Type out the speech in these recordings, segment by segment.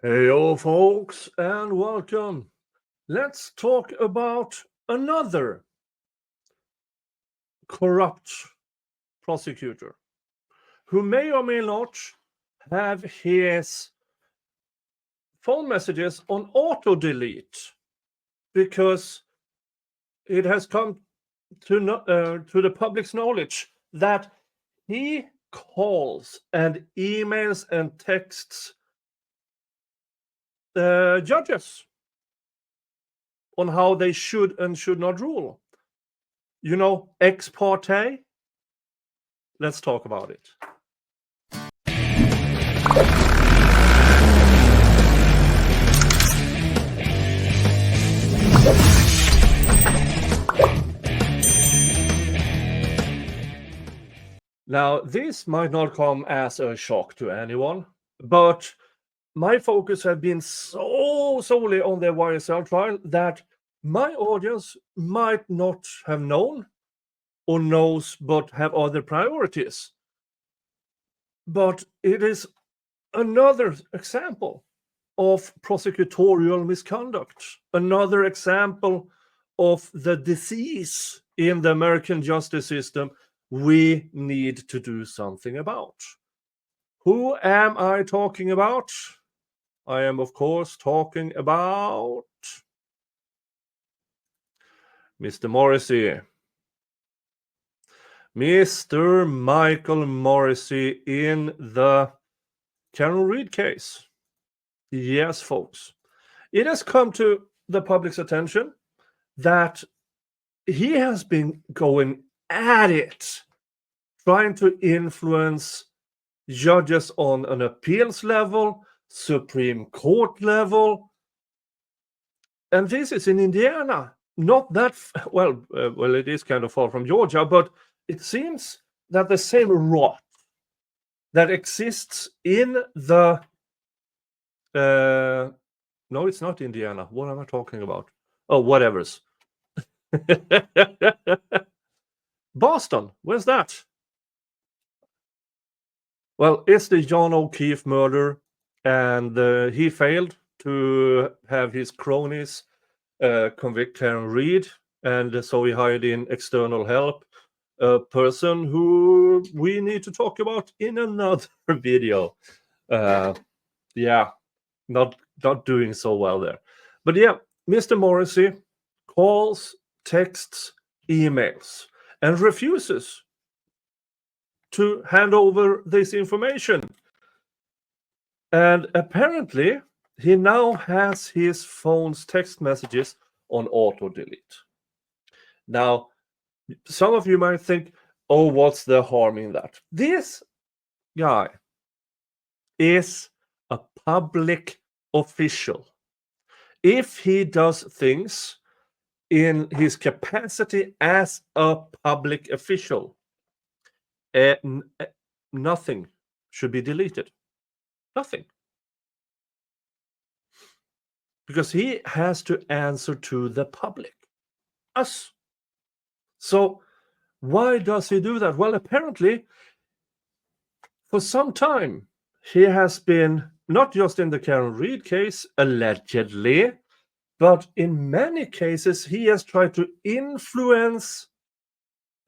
Heyo, folks, and welcome. Let's talk about another corrupt prosecutor who may or may not have his phone messages on auto delete because it has come to the public's knowledge that he calls and emails and texts judges on how they should and should not rule. You know, ex parte? Let's talk about it. Now, this might not come as a shock to anyone, but my focus has been so solely on the YSL trial that my audience might not have known or knows but have other priorities. But it is another example of prosecutorial misconduct, another example of the disease in the American justice system we need to do something about. Who am I talking about? I am, of course, talking about Mr. Morrissey. Mr. Michael Morrissey in the Karen Read case. Yes, folks. It has come to the public's attention that he has been going at it, trying to influence judges on an appeals level, Supreme Court level. And this is in Indiana. Not that, well, it is kind of far from Georgia, but it seems that the same rot that exists in the... no, it's not Indiana. What am I talking about? Oh, whatever's. Boston, where's that? Well, it's the John O'Keefe murder, and he failed to have his cronies convict Karen Read, and so he hired in external help, a person who we need to talk about in another video. Yeah, not doing so well there. But yeah, Mr. Morrissey calls, texts, emails, and refuses to hand over this information. And apparently, he now has his phone's text messages on auto delete. Now, some of you might think, oh, what's the harm in that? This guy is a public official. If he does things in his capacity as a public official, nothing should be deleted. Nothing. Because he has to answer to the public, us. So why does he do that? Well, apparently, for some time, he has been, not just in the Karen Read case, allegedly, but in many cases, he has tried to influence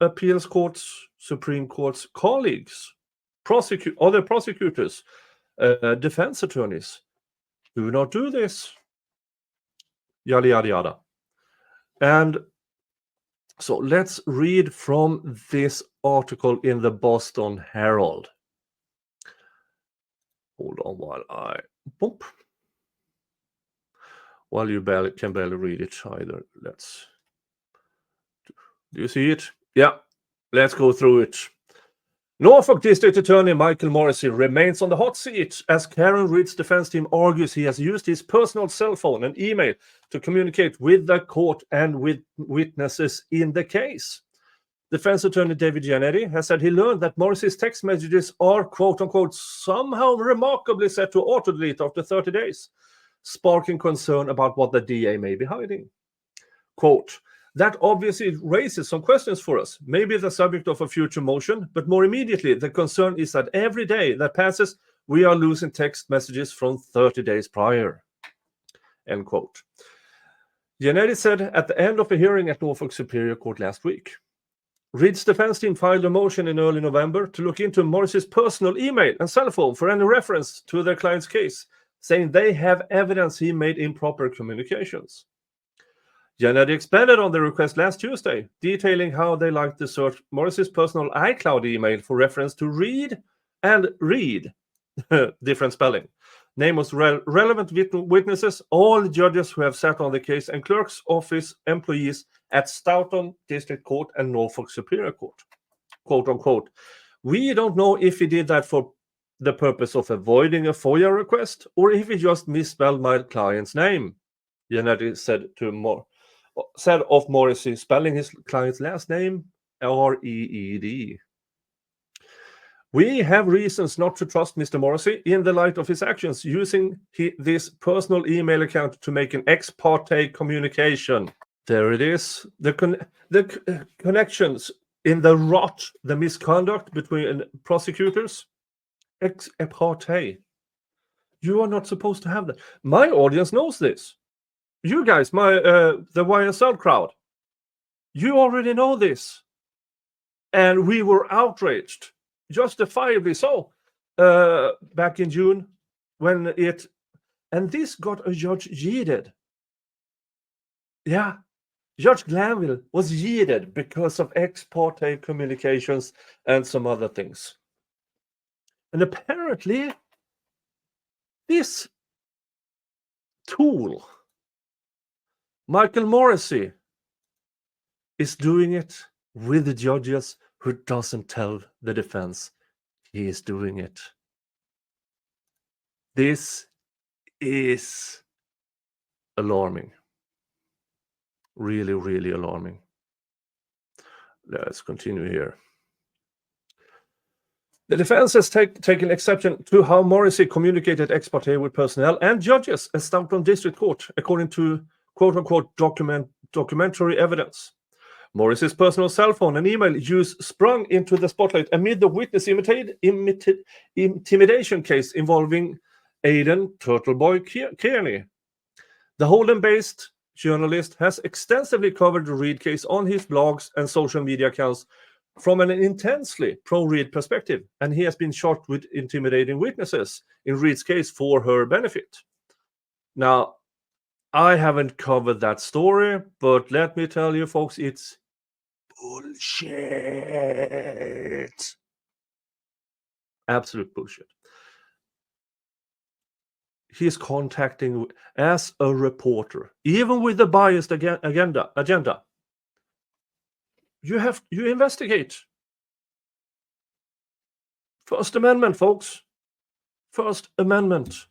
appeals courts, Supreme Court's colleagues, other prosecutors, defense attorneys. Do not do this. Yada, yada, yada. And so let's read from this article in the Boston Herald. Hold on while I... Boop. While you can barely read it either. Let's... Do you see it? Yeah, let's go through it. Norfolk District Attorney Michael Morrissey remains on the hot seat as Karen Read's defense team argues he has used his personal cell phone and email to communicate with the court and with witnesses in the case. Defense attorney David Giannetti has said he learned that Morrissey's text messages are, quote-unquote, somehow remarkably set to auto-delete after 30 days, sparking concern about what the DA may be hiding. Quote, that obviously raises some questions for us, maybe the subject of a future motion, but more immediately, the concern is that every day that passes We are losing text messages from 30 days prior. End quote. Giannetti said at the end of a hearing at Norfolk Superior Court last week. Reed's defense team filed a motion in early November to look into Morris's personal email and cell phone for any reference to their client's case, saying they have evidence he made improper communications. Giannetti expanded on the request last Tuesday, detailing how they like to search Morris's personal iCloud email for reference to Reed and Reed, different spelling. Name was relevant witnesses, all judges who have sat on the case, and clerk's office employees at Starow District Court and Norfolk Superior Court. Quote unquote. We don't know if he did that for the purpose of avoiding a FOIA request or if he just misspelled my client's name, Giannetti said of Morrissey spelling his client's last name R-E-E-D. We have reasons not to trust Mr. Morrissey in the light of his actions using this personal email account to make an ex parte communication. There it is. The connections in the rot, the misconduct between prosecutors. Ex parte. You are not supposed to have that. My audience knows this. You guys, the YSL crowd, you already know this. And we were outraged. Justifiably so, back in June, and this got a judge yeeted. Yeah, Judge Glanville was yeeted because of ex parte communications and some other things. And apparently, this tool, Michael Morrissey, is doing it with the judges who doesn't tell the defense he is doing it. This is alarming. Really, really alarming. Let's continue here. The defense has taken exception to how Morrissey communicated ex parte with personnel and judges at Starow District Court, according to quote-unquote documentary evidence. Morris's personal cell phone and email use sprung into the spotlight amid the witness intimidation case involving Aidan Turtleboy Kearney. The Holden-based journalist has extensively covered the Reed case on his blogs and social media accounts from an intensely pro-Reed perspective, and he has been charged with intimidating witnesses in Reed's case for her benefit. Now, I haven't covered that story, but let me tell you, folks, it's bullshit. Absolute bullshit. He's contacting as a reporter, even with a biased agenda. You investigate. First Amendment, folks. First Amendment.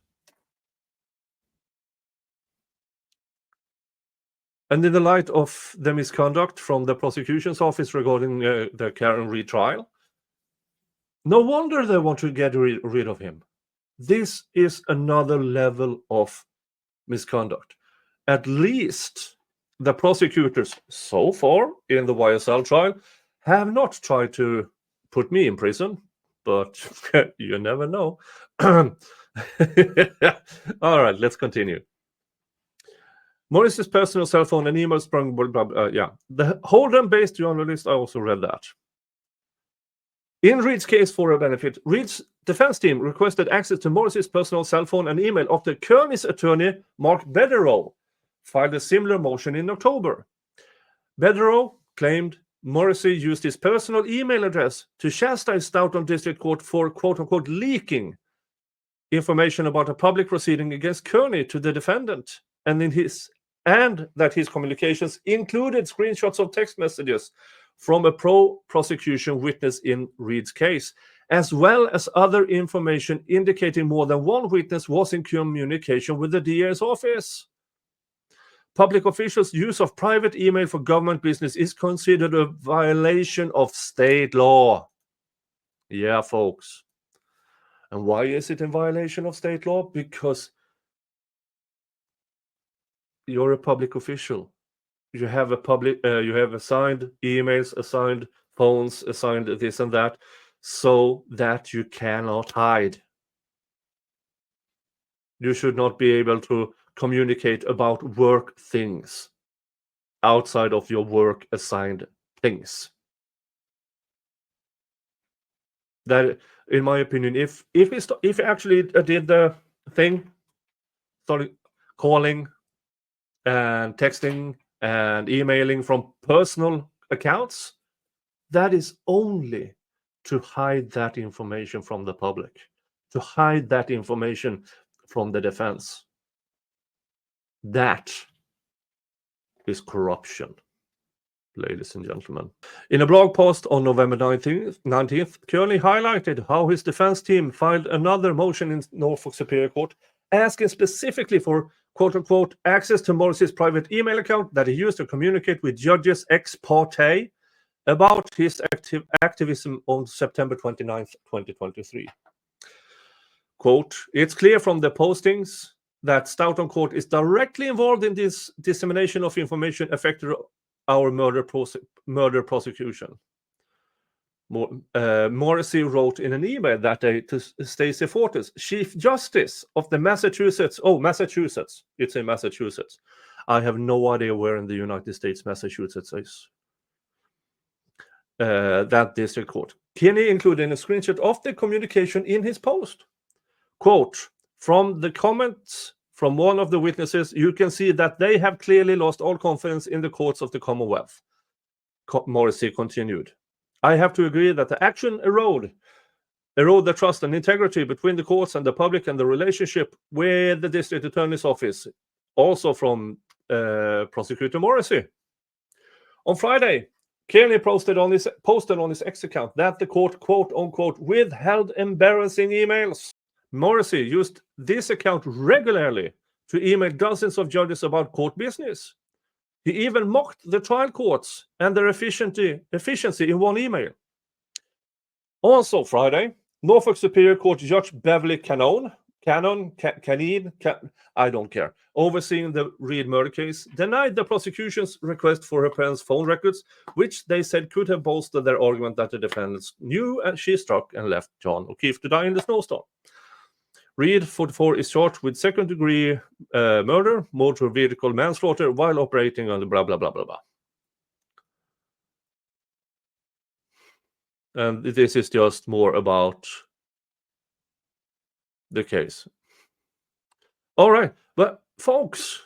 And in the light of the misconduct from the prosecution's office regarding the Karen Reed trial, no wonder they want to get rid of him. This is another level of misconduct. At least the prosecutors so far in the YSL trial have not tried to put me in prison, but you never know. All right, let's continue. Morris's personal cell phone and email sprung, The Holden-based journalist, I also read that. In Reed's case for a benefit, Reed's defense team requested access to Morris's personal cell phone and email after Kearney's attorney, Mark Bederow, filed a similar motion in October. Bederow claimed Morrissey used his personal email address to chastise Starow District Court for quote-unquote leaking information about a public proceeding against Kearney to the defendant, and that his communications included screenshots of text messages from a pro-prosecution witness in Reed's case, as well as other information indicating more than one witness was in communication with the DA's office. Public officials' use of private email for government business is considered a violation of state law. Yeah, folks. And why is it in violation of state law? Because you're a public official. You have you have assigned emails, assigned phones, assigned this and that, so that you cannot hide. You should not be able to communicate about work things outside of your work assigned things. That, in my opinion, if he actually did the thing, started calling and texting and emailing from personal accounts, that is only to hide that information from the public, to hide that information from the defense. That is corruption, ladies and gentlemen. In a blog post on November 19th, Kearney highlighted how his defense team filed another motion in Norfolk Superior Court asking specifically for quote-unquote access to Morrissey's private email account that he used to communicate with judges ex parte about his activism on September 29th, 2023. Quote, "It's clear from the postings that Stoughton Court is directly involved in this dissemination of information affecting our murder prosecution." Morrissey wrote in an email that day to Stacey Fortis, Chief Justice of the Massachusetts. Oh, Massachusetts. It's in Massachusetts. I have no idea where in the United States Massachusetts is. That district court. Kearney included a screenshot of the communication in his post. Quote, "From the comments from one of the witnesses, you can see that they have clearly lost all confidence in the courts of the Commonwealth." Morrissey continued, "I have to agree that the action erode the trust and integrity between the courts and the public and the relationship with the district attorney's office." Also from Prosecutor Morrissey. On Friday, Kearney posted on his X account that the court, quote unquote, withheld embarrassing emails. Morrissey used this account regularly to email dozens of judges about court business. He even mocked the trial courts and their efficiency in one email. Also Friday, Norfolk Superior Court Judge Beverly Cannon, I don't care, overseeing the Reed murder case, denied the prosecution's request for her parents' phone records, which they said could have bolstered their argument that the defendants knew and she struck and left John O'Keefe to die in the snowstorm. Reed, 44, is charged with second-degree murder, motor vehicle manslaughter while operating on the blah, blah, blah, blah, blah. And this is just more about the case. All right, but folks,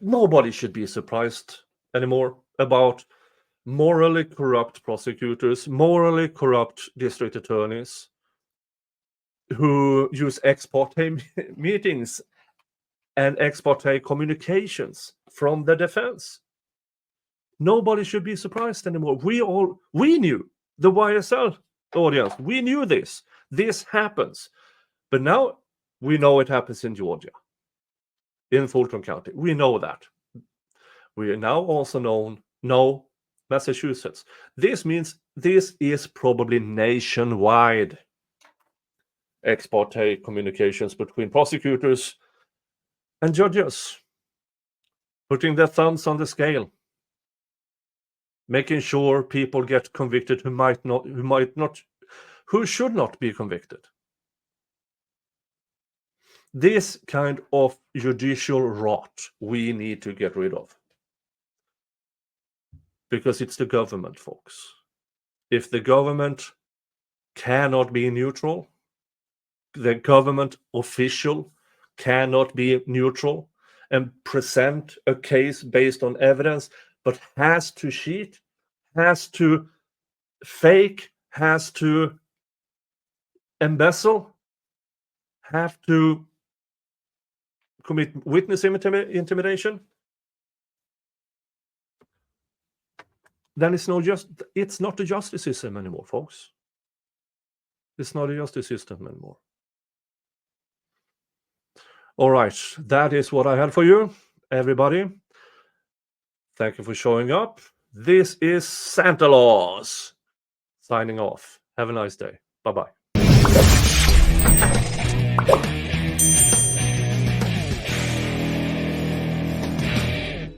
nobody should be surprised anymore about morally corrupt prosecutors, morally corrupt district attorneys who use ex parte meetings and ex parte communications from the defense. Nobody should be surprised anymore. We knew, the YSL audience, we knew this. This happens. But now we know it happens in Georgia, in Fulton County. We know that. We are now also know Massachusetts. This means this is probably nationwide. Ex parte communications between prosecutors and judges, putting their thumbs on the scale, making sure people get convicted who should not be convicted. This kind of judicial rot we need to get rid of. Because it's the government, folks. If the government cannot be neutral, the government official cannot be neutral and present a case based on evidence, but has to cheat, has to fake, has to embezzle, have to commit witness intimidation, then it's not a justice system anymore, folks. It's not a justice system anymore. All right, that is what I had for you, everybody. Thank you for showing up. This is Santa Claus signing off. Have a nice day. Bye-bye.